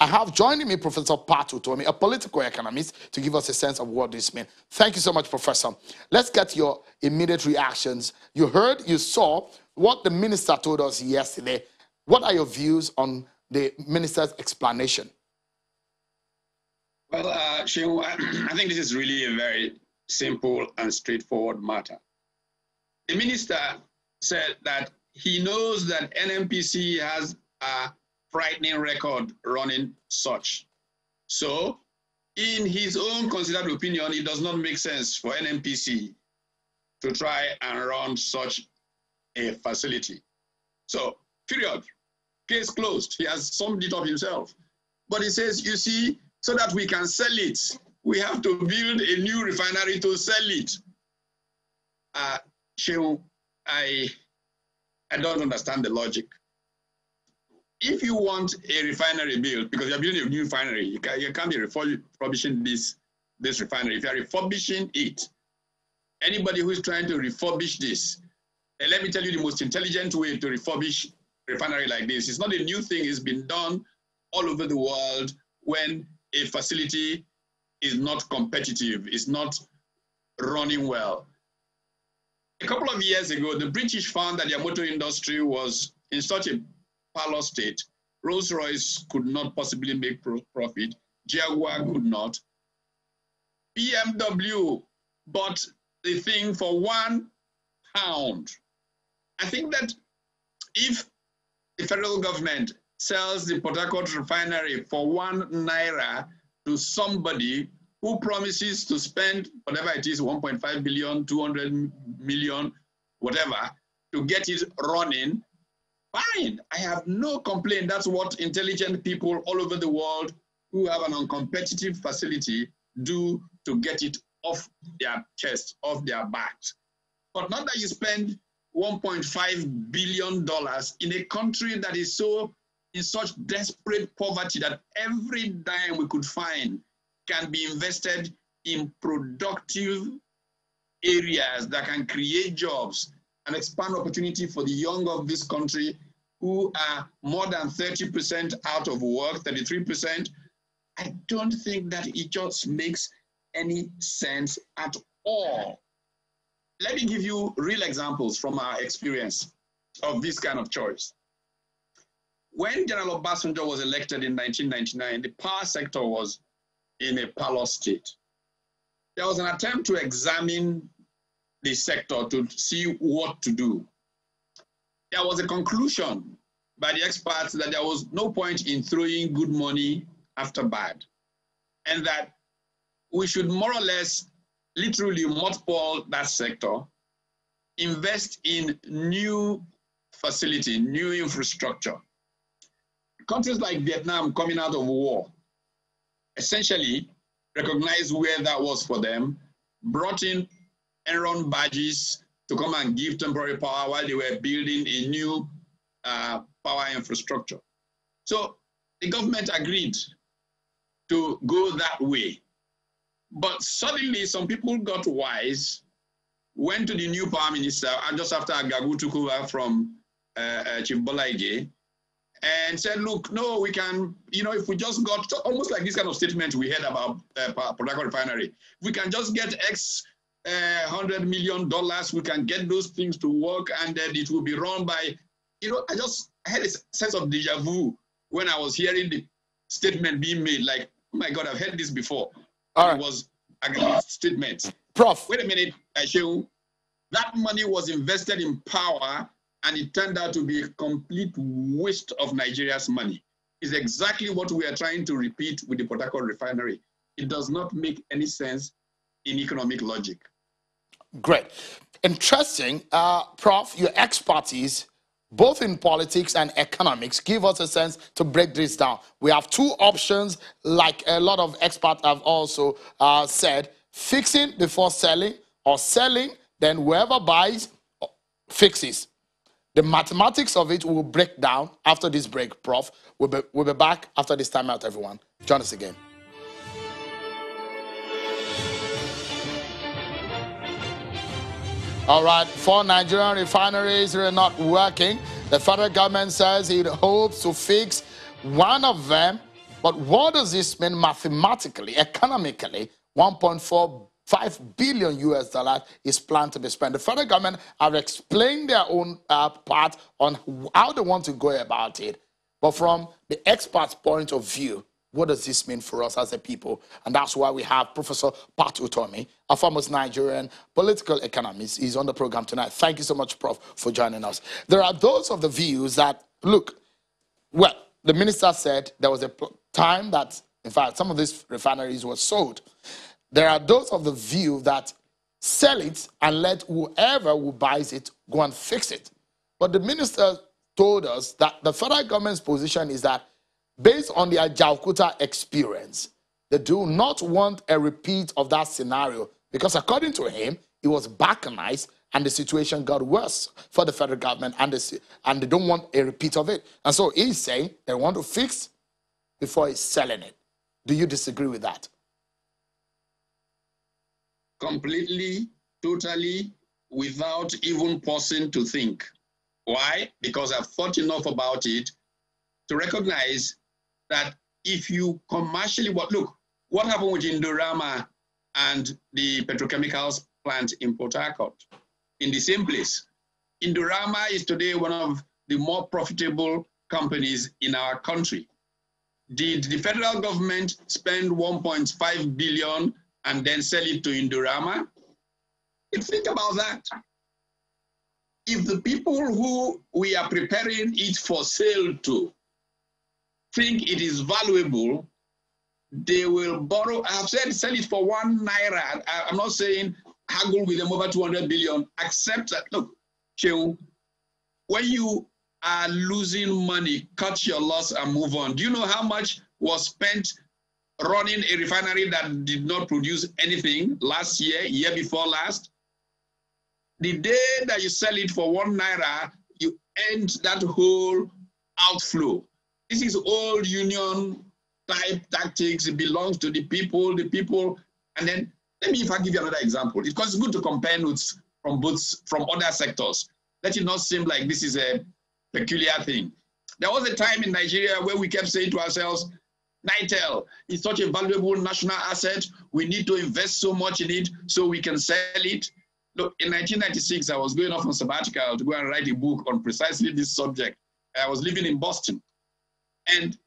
I have joining me Professor Pat Utomi, a political economist, to give us a sense of what this means. Thank you so much, Professor. Let's get your immediate reactions. You heard, you saw what the minister told us yesterday. What are your views on the minister's explanation? Well, Shehu, I think this is really a very simple and straightforward matter. The minister said that he knows that NNPC has a frightening record running such. So, in his own considered opinion, it does not make sense for NNPC to try and run such a facility. So, period. Case closed. He has summed it up himself. But he says, you see, so that we can sell it, we have to build a new refinery to sell it. Shehu, I don't understand the logic. If you want a refinery built, because you're building a new refinery, you can't be refurbishing this refinery. If you're refurbishing it, anybody who is trying to refurbish this, and let me tell you the most intelligent way to refurbish a refinery like this. It's not a new thing. It's been done all over the world when a facility is not competitive, is not running well. A couple of years ago, the British found that their motor industry was in such a parlor state. Rolls-Royce could not possibly make profit. Jaguar could not. BMW bought the thing for £1. I think that if the federal government sells the Port Harcourt refinery for £1 to somebody who promises to spend whatever it is, 1.5 billion, 200 million, whatever, to get it running, fine. I have no complaint. That's what intelligent people all over the world who have an uncompetitive facility do to get it off their chest, off their backs. But not that you spend $1.5 billion in a country that is so in such desperate poverty that every dime we could find can be invested in productive areas that can create jobs and expand opportunity for the young of this country who are more than 30% out of work, 33%. I don't think that it just makes any sense at all. Let me give you real examples from our experience of this kind of choice. When General Obasanjo was elected in 1999, the power sector was in a parlor state. There was an attempt to examine the sector to see what to do. There was a conclusion by the experts that there was no point in throwing good money after bad, and that we should more or less literally mothball that sector, invest in new facility, new infrastructure. Countries like Vietnam coming out of war essentially recognized where that was for them, brought in Enron badges to come and give temporary power while they were building a new power infrastructure. So the government agreed to go that way. But suddenly some people got wise, went to the new power minister just after Agagu took over from Chief Bola Ige, and said, look, no, we can, if we just got, almost like this kind of statement we heard about Port Harcourt Refinery, if we can just get X $100 million, we can get those things to work, and then it will be run by, I had a sense of deja vu when I was hearing the statement being made, like, oh my God, I've heard this before. All right. It was a statement. Prof. Wait a minute, Shehu. That money was invested in power, and it turned out to be a complete waste of Nigeria's money. It's exactly what we are trying to repeat with the Port Harcourt Refinery. It does not make any sense in economic logic. Great. Interesting. Prof, your expertise, both in politics and economics, give us a sense to break this down. We have two options, like a lot of experts have also said, fixing before selling, or selling, then whoever buys fixes. The mathematics of it will break down after this break, Prof. We'll be back after this time out, everyone. Join us again. All right, 4 Nigerian refineries are not working. The federal government says it hopes to fix one of them But what does this mean mathematically, economically? 1.45 billion US dollars is planned to be spent. The federal government have explained their own part on how they want to go about it. But from the expert's point of view, what does this mean for us as a people? And that's why we have Professor Pat Utomi, a famous Nigerian political economist. He's on the program tonight. Thank you so much, Prof, for joining us. There are those of the views that, look, well, the minister said there was a time that, in fact, some of these refineries were sold. There are those of the view that sell it and let whoever who buys it go and fix it. But the minister told us that the federal government's position is that based on the Ajaokuta experience, they do not want a repeat of that scenario because according to him, it was balkanized and the situation got worse for the federal government and they don't want a repeat of it. And so he's saying they want to fix before he's selling it. Do you disagree with that? Completely, totally, without even pausing to think. Why? Because I've thought enough about it to recognize that if you commercially, look, what happened with Indorama and the petrochemicals plant in Port Harcourt in the same place? Indorama is today one of the more profitable companies in our country. Did the federal government spend 1.5 billion and then sell it to Indorama? Think about that. If the people who we are preparing it for sale to think it is valuable, they will borrow. I have said sell it for 1 naira. I'm not saying haggle with them over 200 billion. Accept that. Look, when you are losing money, cut your loss and move on. Do you know how much was spent running a refinery that did not produce anything last year, year before last? The day that you sell it for 1 naira, you end that whole outflow. This is old union type tactics. It belongs to the people, and then let me, if I give you another example, because it's good to compare notes from other sectors. Let it not seem like this is a peculiar thing. There was a time in Nigeria where we kept saying to ourselves, Nitel is such a valuable national asset. We need to invest so much in it so we can sell it. Look, in 1996, I was going off on sabbatical to go and write a book on precisely this subject. I was living in Boston. And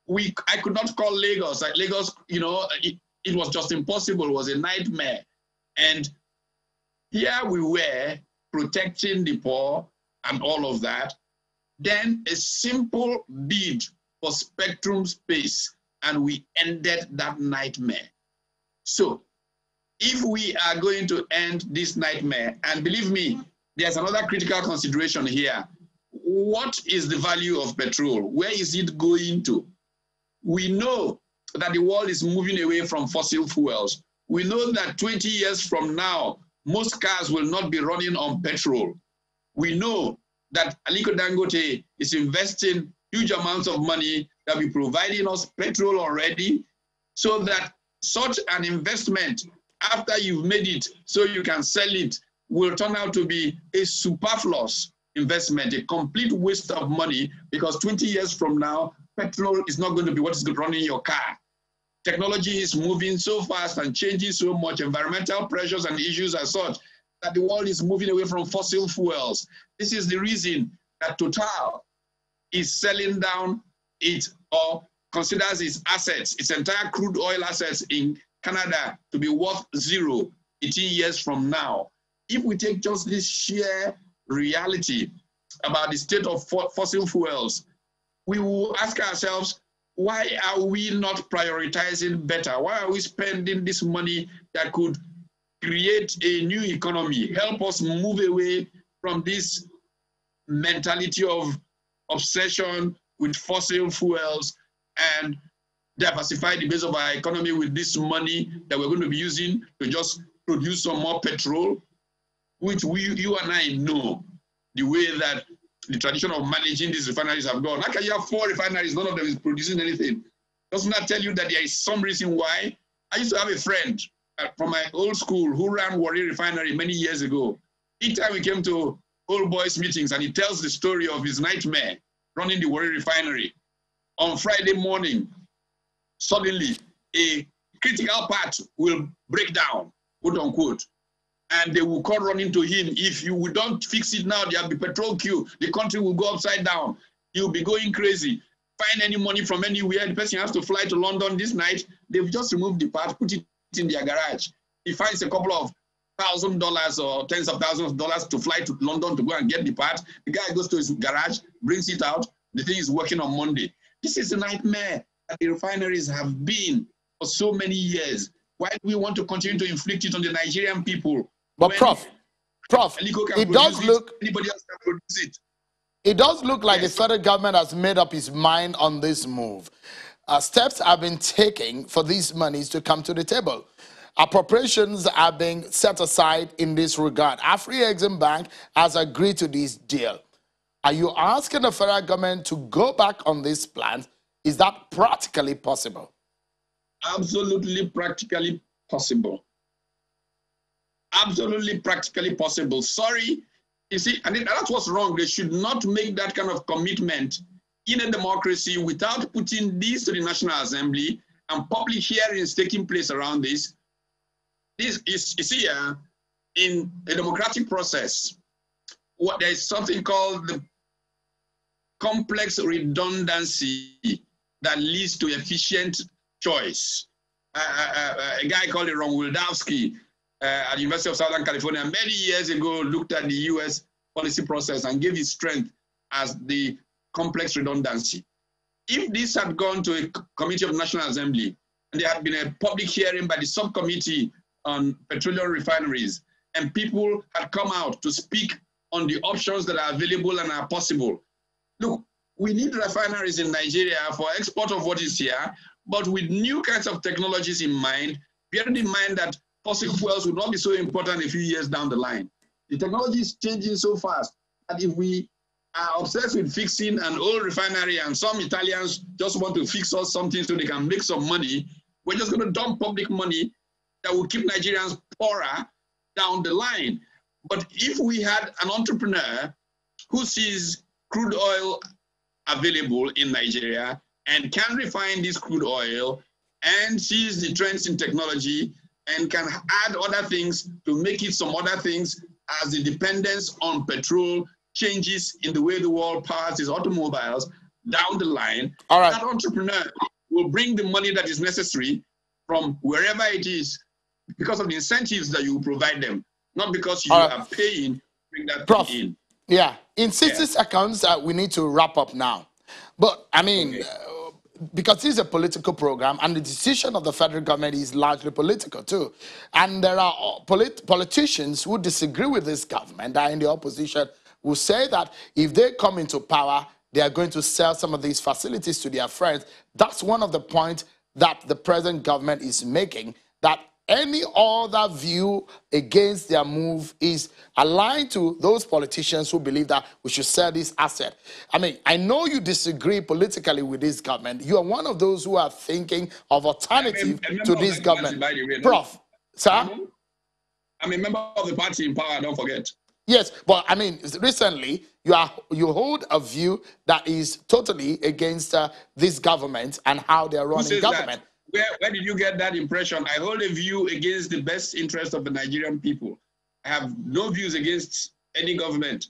I could not call Lagos. Like Lagos, you know, it was just impossible. It was a nightmare. And here we were protecting the poor and all of that. Then a simple bid for spectrum space, and we ended that nightmare. So if we are going to end this nightmare, and believe me, there's another critical consideration here. What is the value of petrol? Where is it going to? We know that the world is moving away from fossil fuels. We know that 20 years from now, most cars will not be running on petrol. We know that Aliko Dangote is investing huge amounts of money that will be providing us petrol already, so that such an investment, after you've made it so you can sell it, will turn out to be a superfluous investment, a complete waste of money, because 20 years from now, petrol is not going to be what is running your car. Technology is moving so fast and changing so much. Environmental pressures and issues are such that the world is moving away from fossil fuels. This is the reason that Total is selling down it, or considers its assets, its entire crude oil assets in Canada, to be worth zero 18 years from now. If we take just this sheer reality about the state of fossil fuels, we will ask ourselves, why are we not prioritizing better? Why are we spending this money that could create a new economy, help us move away from this mentality of obsession with fossil fuels, and diversify the base of our economy with this money that we're going to be using to just produce some more petrol, which you and I know the way that the tradition of managing these refineries have gone. How can you have 4 refineries, none of them is producing anything? Doesn't that tell you that there is some reason why? I used to have a friend from my old school who ran Warri Refinery many years ago. Each time we came to old boys meetings, and he tells the story of his nightmare running the Warri Refinery. On Friday morning, suddenly a critical part will break down, quote unquote, and they will come running to him. If you don't fix it now, there'll be petrol queue. The country will go upside down. You'll be going crazy. Find any money from anywhere. The person has to fly to London this night. They've just removed the part, put it in their garage. He finds a couple of $1,000 or tens of thousands of dollars to fly to London to go and get the part. The guy goes to his garage, brings it out. The thing is working on Monday. This is a nightmare that the refineries have been for so many years. Why do we want to continue to inflict it on the Nigerian people? But Prof, it does look, anybody else can produce it. It does look like the federal government has made up its mind on this move. Steps have been taken for these monies to come to the table. Appropriations are being set aside in this regard. Afri-Exim Bank has agreed to this deal. Are you asking the federal government to go back on these plans? Is that practically possible? Absolutely practically possible. Absolutely practically possible. Sorry, you see, and that's what's wrong. They should not make that kind of commitment in a democracy without putting this to the National Assembly and public hearings taking place around this. This is, you see, in a democratic process, there is something called the complex redundancy that leads to efficient choice. A guy called Ron Wildavsky at the University of Southern California many years ago looked at the US policy process and gave it strength as the complex redundancy. If this had gone to a committee of National Assembly and there had been a public hearing by the subcommittee on petroleum refineries and people had come out to speak on the options that are available and are possible. Look, we need refineries in Nigeria for export of what is here, but with new kinds of technologies in mind, bearing in mind that fossil fuels will not be so important a few years down the line. The technology is changing so fast that if we are obsessed with fixing an old refinery and some Italians just want to fix us something so they can make some money, we're just going to dump public money that will keep Nigerians poorer down the line. But if we had an entrepreneur who sees crude oil available in Nigeria and can refine this crude oil and sees the trends in technology and can add other things to make it some other things as the dependence on petrol changes in the way the world powers its automobiles down the line, that entrepreneur will bring the money that is necessary from wherever it is because of the incentives that you provide them, not because you are paying to bring that Prof, in. Yeah, in 60 seconds, we need to wrap up now. But, I mean, because this is a political program and the decision of the federal government is largely political too. And there are politicians who disagree with this government that are in the opposition who say that if they come into power, they are going to sell some of these facilities to their friends. That's one of the points that the present government is making, that any other view against their move is aligned to those politicians who believe that we should sell this asset. I mean, I know you disagree politically with this government. You are one of those who are thinking of alternative to this government. By the way, Prof, sir? I'm a member of the party in power, don't forget. Yes, but I mean, recently you hold a view that is totally against this government and how they're running government. Where did you get that impression? I hold a view against the best interest of the Nigerian people. I have no views against any government.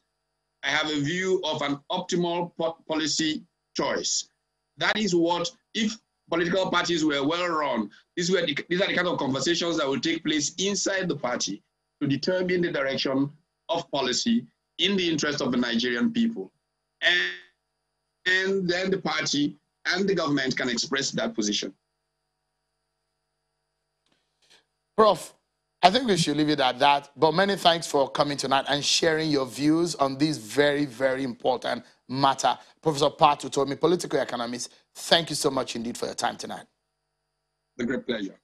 I have a view of an optimal policy choice. That is what, if political parties were well run, these are the kind of conversations that will take place inside the party to determine the direction of policy in the interest of the Nigerian people. And then the party and the government can express that position. Prof, I think we should leave it at that. But many thanks for coming tonight and sharing your views on this very, very important matter. Professor Pat Utomi, political economist, thank you so much indeed for your time tonight. A great pleasure.